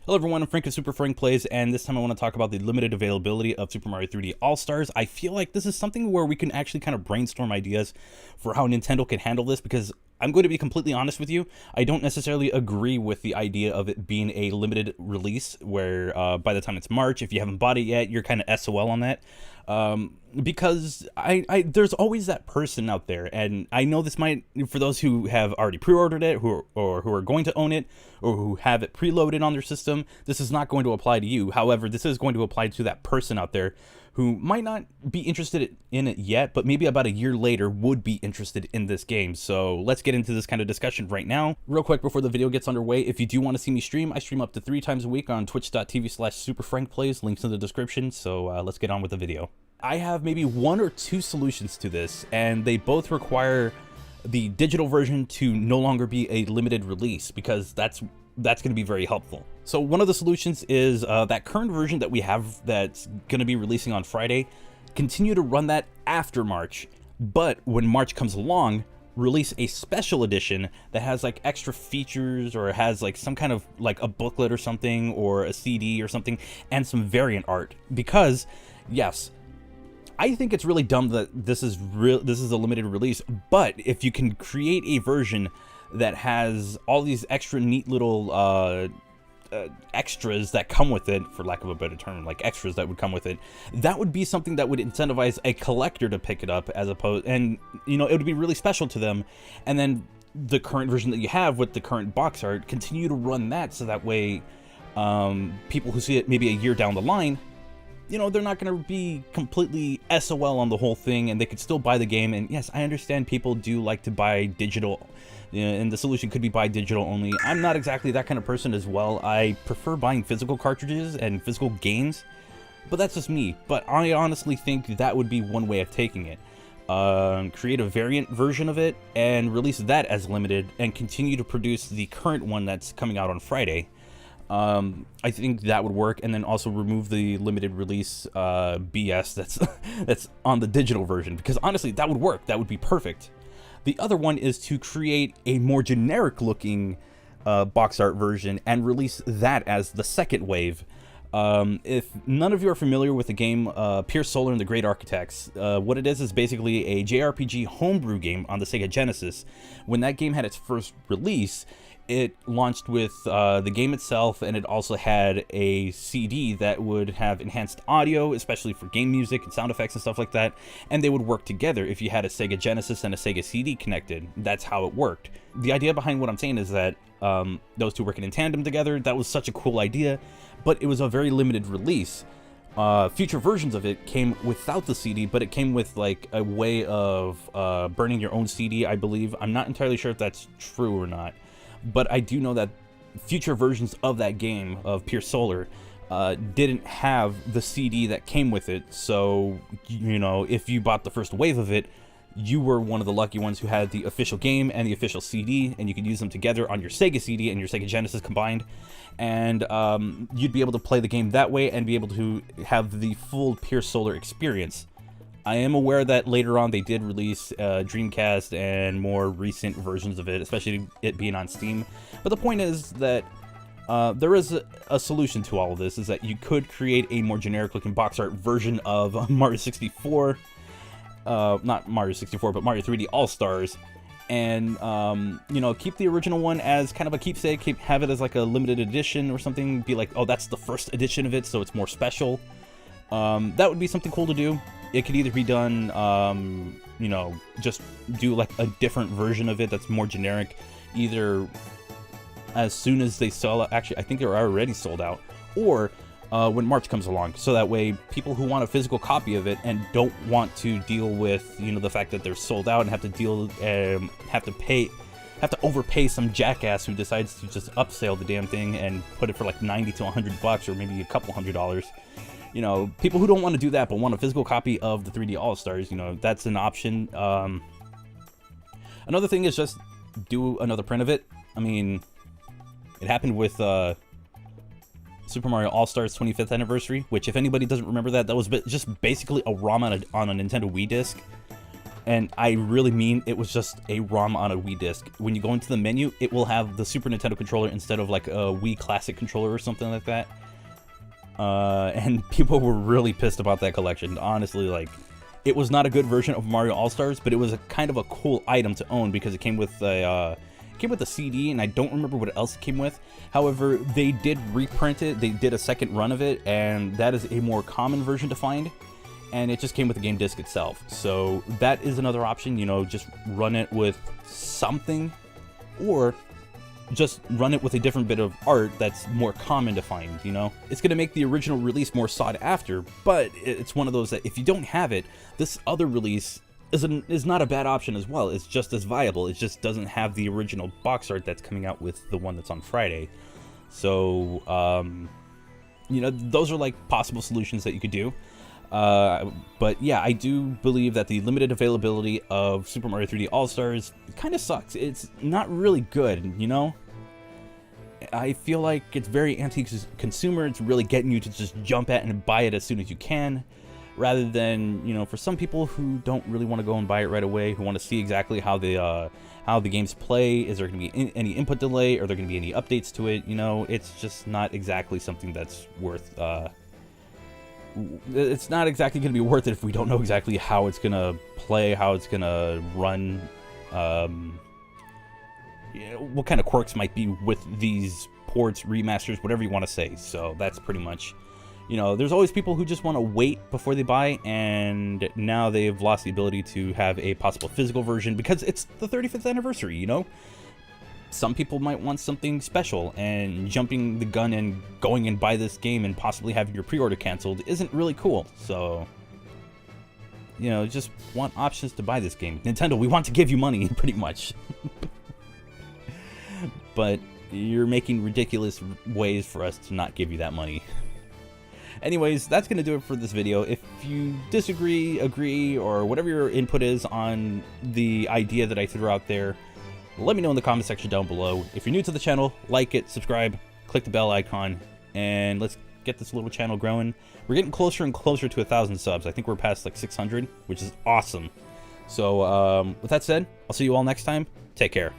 Hello everyone, I'm Frank of Super Frank Plays, and this time I want to talk about the limited availability of Super Mario 3D All-Stars. I feel like this is something where we can actually kind of brainstorm ideas for how Nintendo can handle this, because I'm going to be completely honest with you, I don't necessarily agree with the idea of it being a limited release, where by the time it's March, if you haven't bought it yet, you're kind of SOL on that. Because there's always that person out there, and I know this might, for those who have already pre-ordered it, who are going to own it, or who have it preloaded on their system, this is not going to apply to you. However, this is going to apply to that person out there who might not be interested in it yet, but maybe about a year later would be interested in this game. So let's get into this kind of discussion right now. Real quick before the video gets underway, if you do want to see me stream, I stream up to 3 times a week on twitch.tv/superfrankplays, links in the description. So let's get on with the video. I have maybe 1 or 2 solutions to this, and they both require the digital version to no longer be a limited release, because that's going to be very helpful. So one of the solutions is that current version that we have that's going to be releasing on Friday, continue to run that after March, but when March comes along, release a special edition that has like extra features, or has like some kind of like a booklet or something, or a CD or something, and some variant art. Because yes, I think it's really dumb that this is a limited release, but if you can create a version that has all these extra neat little extras that come with it, for lack of a better term, like extras that would come with it, that would be something that would incentivize a collector to pick it up, as opposed, and you know, it would be really special to them. And then the current version that you have with the current box art, continue to run that, so that way people who see it maybe a year down the line, you know, they're not going to be completely SOL on the whole thing, and they could still buy the game. And yes, I understand people do like to buy digital, and the solution could be buy digital only. I'm not exactly that kind of person as well. I prefer buying physical cartridges and physical games, but that's just me. But I honestly think that would be one way of taking it. Create a variant version of it and release that as limited, and continue to produce the current one that's coming out on Friday. I think that would work, and then also remove the limited release BS that's on the digital version, because honestly, that would work. That would be perfect. The other one is to create a more generic looking box art version and release that as the second wave. If none of you are familiar with the game Pierce Solar and the Great Architects, what it is basically a JRPG homebrew game on the Sega Genesis. When that game had its first release, it launched with the game itself, and it also had a CD that would have enhanced audio, especially for game music and sound effects and stuff like that, and they would work together if you had a Sega Genesis and a Sega CD connected. That's how it worked. The idea behind what I'm saying is that those two working in tandem together, that was such a cool idea, but it was a very limited release. Future versions of it came without the CD, but it came with like a way of burning your own CD, I believe. I'm not entirely sure if that's true or not, but I do know that future versions of that game, of Pierce Solar, didn't have the CD that came with it. So, you know, if you bought the first wave of it, you were one of the lucky ones who had the official game and the official CD, and you could use them together on your Sega CD and your Sega Genesis combined, and you'd be able to play the game that way and be able to have the full Pierce Solar experience. I am aware that later on they did release Dreamcast and more recent versions of it, especially it being on Steam. But the point is that there is a solution to all of this, is that you could create a more generic looking box art version of Mario 64, not Mario 64, but Mario 3D All-Stars, and you know, keep the original one as kind of a keepsake, have it as like a limited edition or something, be like, oh, that's the first edition of it, so it's more special. That would be something cool to do. It could either be done, you know, just do like a different version of it that's more generic, either as soon as they sell out. Actually, I think they're already sold out, or when March comes along, so that way people who want a physical copy of it and don't want to deal with, you know, the fact that they're sold out and have to overpay some jackass who decides to just upsell the damn thing and put it for like 90 to 100 bucks, or maybe a couple $100s. You know, people who don't want to do that but want a physical copy of the 3D All-Stars, you know, that's an option. Another thing is just do another print of it. I mean, it happened with Super Mario All-Stars 25th anniversary, which, if anybody doesn't remember that, that was just basically a ROM on a Nintendo Wii disc. And I really mean it was just a ROM on a Wii disc. When you go into the menu, it will have the Super Nintendo controller instead of like a Wii Classic controller or something like that. And people were really pissed about that collection. Honestly, like, it was not a good version of Mario All-Stars, but it was a kind of a cool item to own because it came with a CD, and I don't remember what else it came with. However, they did reprint it. They did a second run of it, and that is a more common version to find. And it just came with the game disc itself. So that is another option, you know, just run it with something, or just run it with a different bit of art that's more common to find, you know? It's going to make the original release more sought after, but it's one of those that if you don't have it, this other release is not a bad option as well. It's just as viable. It just doesn't have the original box art that's coming out with the one that's on Friday. So, you know, those are like possible solutions that you could do. But yeah, I do believe that the limited availability of Super Mario 3D All-Stars kind of sucks. It's not really good, you know? I feel like it's very anti-consumer. It's really getting you to just jump at and buy it as soon as you can, rather than, you know, for some people who don't really want to go and buy it right away, who want to see exactly how the games play. Is there going to be any input delay? Are there going to be any updates to it? You know, it's just not exactly something that's worth... it's not exactly going to be worth it if we don't know exactly how it's going to play, how it's going to run, you know, what kind of quirks might be with these ports, remasters, whatever you want to say. So that's pretty much, you know, there's always people who just want to wait before they buy, and now they've lost the ability to have a possible physical version because it's the 35th anniversary, you know? Some people might want something special, and jumping the gun and going and buy this game and possibly having your pre-order canceled isn't really cool. So, you know, just want options to buy this game. Nintendo, we want to give you money, pretty much. But you're making ridiculous ways for us to not give you that money. Anyways, that's going to do it for this video. If you disagree, agree, or whatever your input is on the idea that I threw out there, let me know in the comment section down below. If you're new to the channel, like it, subscribe, click the bell icon, and let's get this little channel growing. We're getting closer and closer to 1,000 subs. I think we're past like 600, which is awesome. So with that said, I'll see you all next time. Take care.